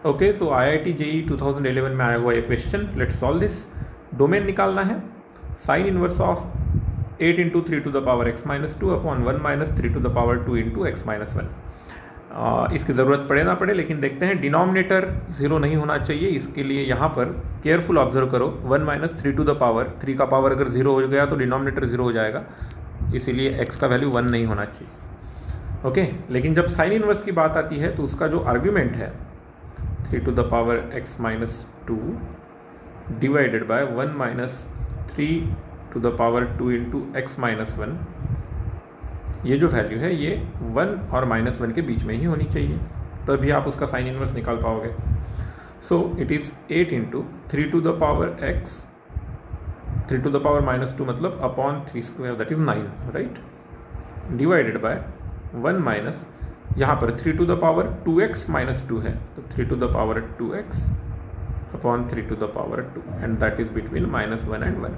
Okay, सो IIT JEE 2011 में आया हुआ ये question, let's solve this. Domain निकालना है, sine inverse of 8 into 3 to the power x minus 2 upon 1 minus 3 to the power 2 into x minus 1। इसकी ज़रूरत पड़े ना पड़े, लेकिन देखते हैं। डिनोमिनेटर 0 नहीं होना चाहिए, इसके लिए यहाँ पर केयरफुल ऑब्जर्व करो। 1 माइनस 3 टू द पावर 3 का पावर अगर 0 हो गया तो डिनोमिनेटर 0 हो जाएगा, इसीलिए x का वैल्यू 1 नहीं होना चाहिए। ओके, लेकिन जब साइन इनवर्स की बात आती है तो उसका जो आर्ग्यूमेंट है 3 to the power x minus 2 divided by 1 minus 3 to the power 2 into x minus 1, ये जो वैल्यू है ये 1 और -1 के बीच में ही होनी चाहिए, तभी आप उसका साइन इनवर्स निकाल पाओगे। So it is 8 into 3 to the power x, 3 to the power -2 मतलब upon 3 square, that is 9, right, divided by 1 minus, यहाँ पर 3 to the power 2x minus 2 है, तो 3 to the power 2x upon 3 to the power 2, and that is between -1 and 1।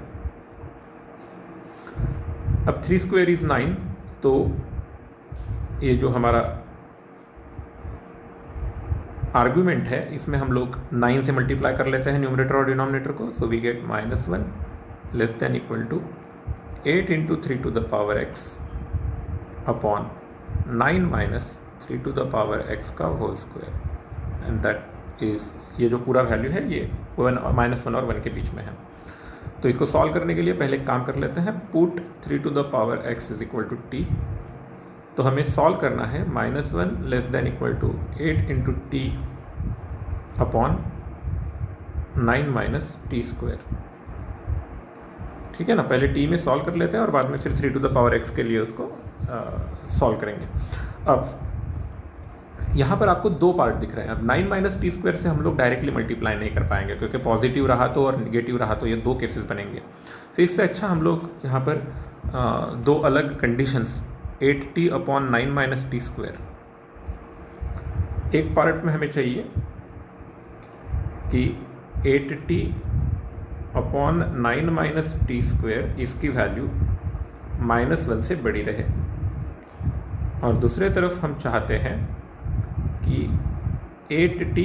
अब 3 square is 9, तो ये जो हमारा आर्ग्यूमेंट है इसमें हम लोग 9 से मल्टीप्लाई कर लेते हैं न्यूमरेटर और डिनोमिनेटर को। So we get -1 less than equal to 8 into 3 to the power x upon 9 minus 3 to the power x का whole square, and that is, ये जो पूरा वैल्यू है ये -1 और 1 के बीच में है। तो इसको सॉल्व करने के लिए पहले एक काम कर लेते हैं, put 3 to the power x is equal to t। तो हमें सॉल्व करना है -1 less than equal to 8 into t upon 9 minus t square. ठीक है ना, पहले t में सॉल्व कर लेते हैं और बाद में फिर 3 टू द पावर x के लिए उसको सॉल्व करेंगे। अब यहाँ पर आपको दो पार्ट दिख रहे हैं। अब 9 माइनस टी स्क्वायर से हम लोग डायरेक्टली मल्टीप्लाई नहीं कर पाएंगे, क्योंकि पॉजिटिव रहा तो और निगेटिव रहा तो ये दो केसेस बनेंगे। तो इससे अच्छा हम लोग यहाँ पर दो अलग conditions, 8t upon 9 minus t square, एक पार्ट में हमें चाहिए कि 8t upon 9 minus t square इसकी वैल्यू -1 से बड़ी रहे, और दूसरे तरफ हम चाहते हैं कि 8t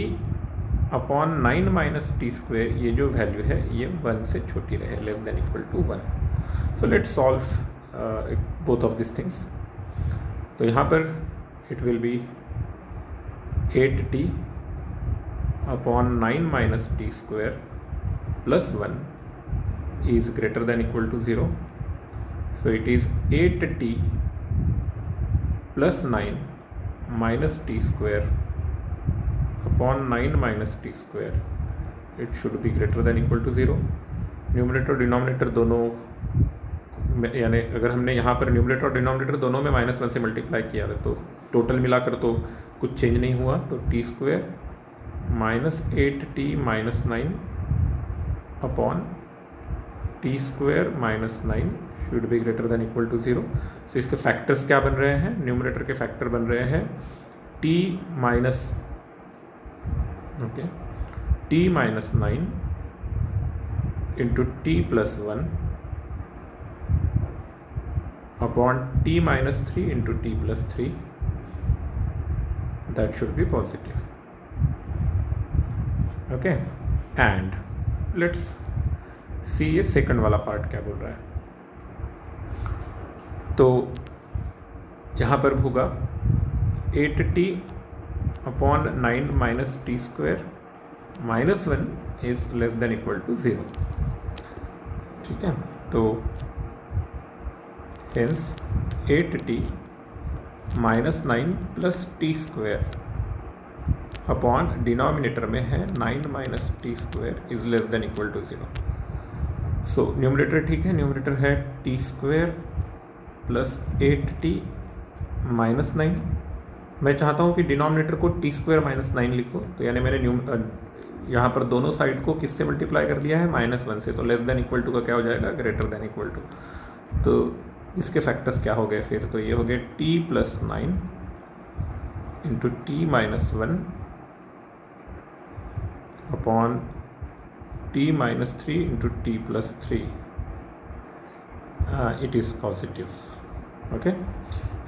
upon 9 minus t square ये जो वैल्यू है ये 1 से छोटी रहे, less than equal to 1। So let's solve both of this things. तो यहाँ पर it will be 8t upon 9 minus t square plus 1 is greater than equal to 0। So it is 8t plus 9 minus t square upon 9 minus t square, it should be greater than equal to 0। Numerator और denominator दोनों, यानी अगर हमने यहाँ पर numerator और denominator दोनों में -1 से मल्टीप्लाई किया था तो टोटल मिलाकर तो कुछ चेंज नहीं हुआ, तो t square minus 8t minus 9 upon t square minus 9 should be greater than equal to 0। So इसके फैक्टर्स क्या बन रहे हैं? न्यूमरेटर के फैक्टर बन रहे हैं t minus t minus 9 into t plus 1 upon t minus 3 into t plus 3, that should be positive. Okay, and let's see ये सेकंड वाला पार्ट क्या बोल रहा है। तो यहाँ पर होगा 8t upon 9 minus t square minus 1 is less than equal to 0। ठीक है, तो hence 8t minus 9 plus t square upon denominator में है 9 minus t square is less than equal to 0। So numerator ठीक है, न्यूमरेटर है T square plus 8t minus 9। मैं चाहता हूँ कि डिनोमिनेटर को टी स्क्वायर माइनस 9 लिखो, तो यानी मैंने यहाँ पर दोनों साइड को किससे मल्टीप्लाई कर दिया है? -1 से, तो लेस देन इक्वल टू का क्या हो जाएगा? Greater than equal to. तो इसके फैक्टर्स क्या हो गए फिर? तो ये हो गए t plus 9 into T minus 1 upon t minus 3 into T plus 3, it is positive. Okay,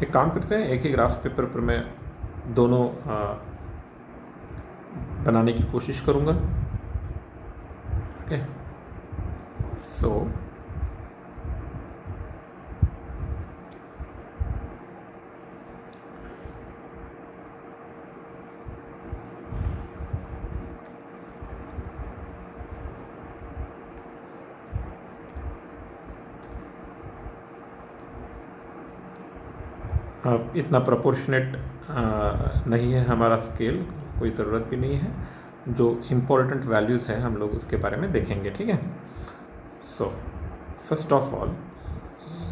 एक काम करते हैं, एक ही ग्राफ पेपर पर मैं दोनों बनाने की कोशिश करूँगा। ओके, सो अब इतना प्रोपोर्शनेट नहीं है हमारा स्केल, कोई ज़रूरत भी नहीं है। जो इम्पोर्टेंट वैल्यूज़ हैं हम लोग उसके बारे में देखेंगे, ठीक है। सो फर्स्ट ऑफ ऑल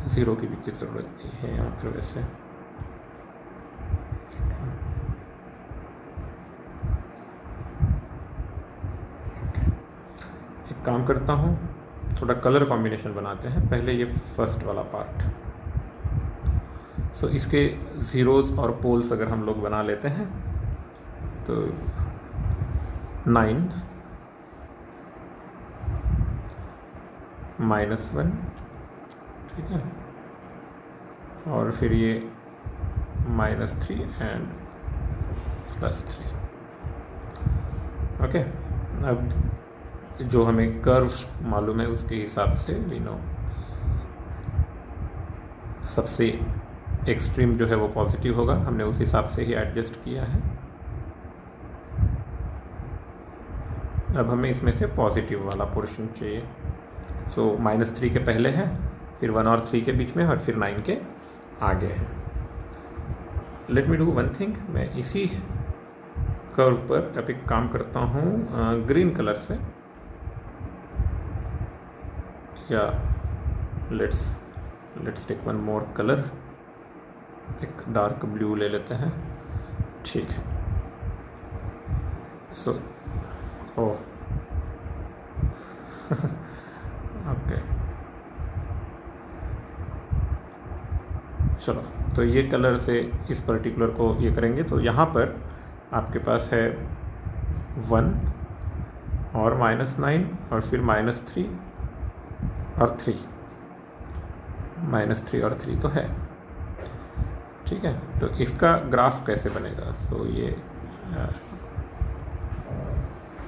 0 की भी कोई ज़रूरत नहीं है यहाँ पर वैसे। एक काम करता हूँ, थोड़ा कलर कॉम्बिनेशन बनाते हैं। पहले ये फर्स्ट वाला पार्ट, सो इसके ज़ीरोज़ और पोल्स अगर हम लोग बना लेते हैं तो 9 -1, ठीक है, और फिर ये -3 एंड +3। ओके, अब जो हमें कर्व मालूम है उसके हिसाब से वी नो सबसे एक्सट्रीम जो है वो पॉजिटिव होगा। हमने उस हिसाब से ही एडजस्ट किया है। अब हमें इसमें से पॉजिटिव वाला पोर्शन चाहिए। सो -3 के पहले है, फिर 1 और 3 के बीच में, और फिर 9 के आगे है। Let me do one thing, मैं इसी कर्व पर अब एक काम करता हूँ ग्रीन कलर से, या let's take one more colour, एक डार्क ब्लू ले लेते हैं, ठीक है। सो ओके, चलो, तो ये कलर से इस पर्टिकुलर को ये करेंगे। तो यहाँ पर आपके पास है 1 और -9 और फिर -3 और 3, -3 और 3 तो है, ठीक है। तो इसका ग्राफ कैसे बनेगा? सो ये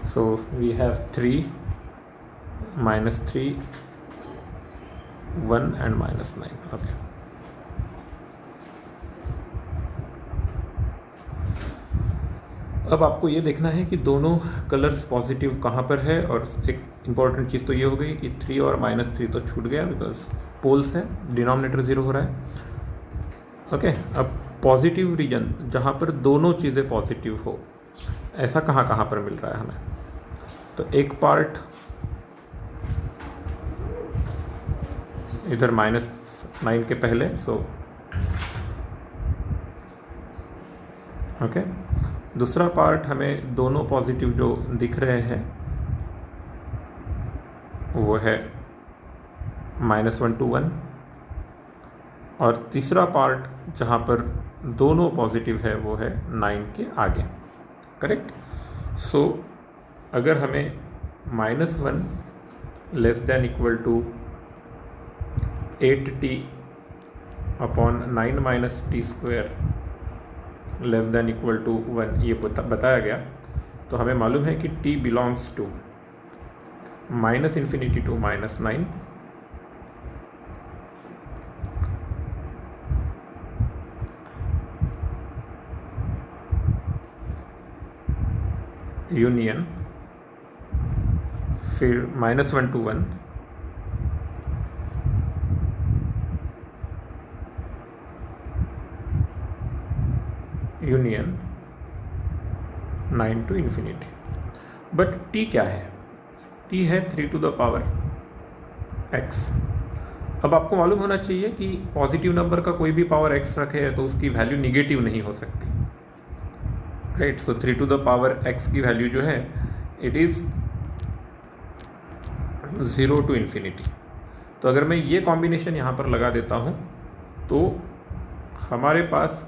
so we have 3 -3 1 and -9। Okay, अब आपको ये देखना है कि दोनों कलर्स पॉजिटिव कहाँ पर है। और एक इम्पॉर्टेंट चीज़ तो ये हो गई कि 3 और -3 तो छूट गया बिकॉज पोल्स है, डिनोमिनेटर 0 हो रहा है। ओके, अब पॉजिटिव रीजन जहाँ पर दोनों चीज़ें पॉजिटिव हो, ऐसा कहाँ कहाँ पर मिल रहा है हमें? तो एक पार्ट इधर -9 के पहले, सो ओके। दूसरा पार्ट हमें दोनों पॉजिटिव जो दिख रहे हैं वो है -1 to 1, और तीसरा पार्ट जहाँ पर दोनों पॉजिटिव है वो है 9 के आगे, करेक्ट। सो अगर हमें -1 less than equal to 8t upon 9 - t² less than equal to 1 ये बताया गया, तो हमें मालूम है कि t belongs to -∞ to -9 union, फिर -1 to 1 union 9 to ∞। But t क्या है? t है 3 to the power x। अब आपको मालूम होना चाहिए कि पॉजिटिव नंबर का कोई भी पावर x रखे है तो उसकी वैल्यू निगेटिव नहीं हो सकती, right. So 3 to the power x की वैल्यू जो है इट इज़ 0 to ∞। तो अगर मैं ये कॉम्बिनेशन यहाँ पर लगा देता हूँ तो हमारे पास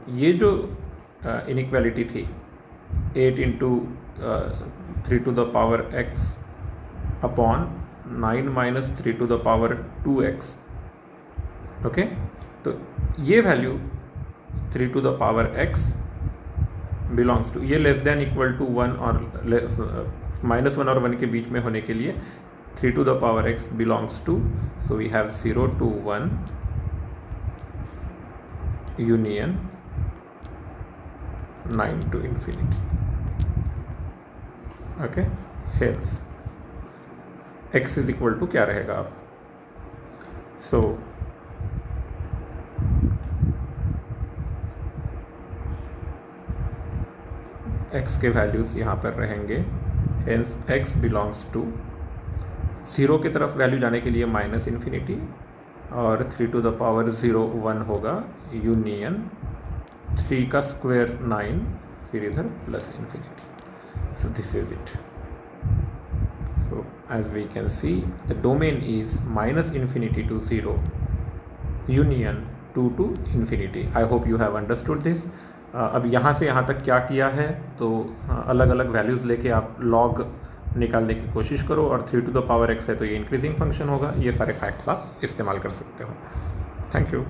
ये जो इनइक्वालिटी थी 8 into 3 to the power x upon 9 - 3 to the power 2x, okay. तो ये value 3 to the power x belongs to, ये लेस देन इक्वल टू 1 और -1 और 1 के बीच में होने के लिए 3 to the power x belongs to, so we have 0 to 1 union 9 to infinity. Okay, hence x is equal to क्या रहेगा अब, सो x के वैल्यूज यहाँ पर रहेंगे, हेंस x बिलोंग्स टू 0 की तरफ वैल्यू जाने के लिए -∞, और 3 to the power 0 1 होगा यूनियन 3 का स्क्वायर 9, फिर इधर +∞. So this is it. So as we can see the domain is -∞ to 0 union 2 to infinity. I hope you have understood this. अब यहाँ से यहाँ तक क्या किया है, तो अलग अलग वैल्यूज़ लेके आप लॉग निकालने की कोशिश करो, और 3 to the power x है तो ये इंक्रीजिंग फंक्शन होगा. ये सारे फैक्ट्स आप इस्तेमाल कर सकते हो. Thank you.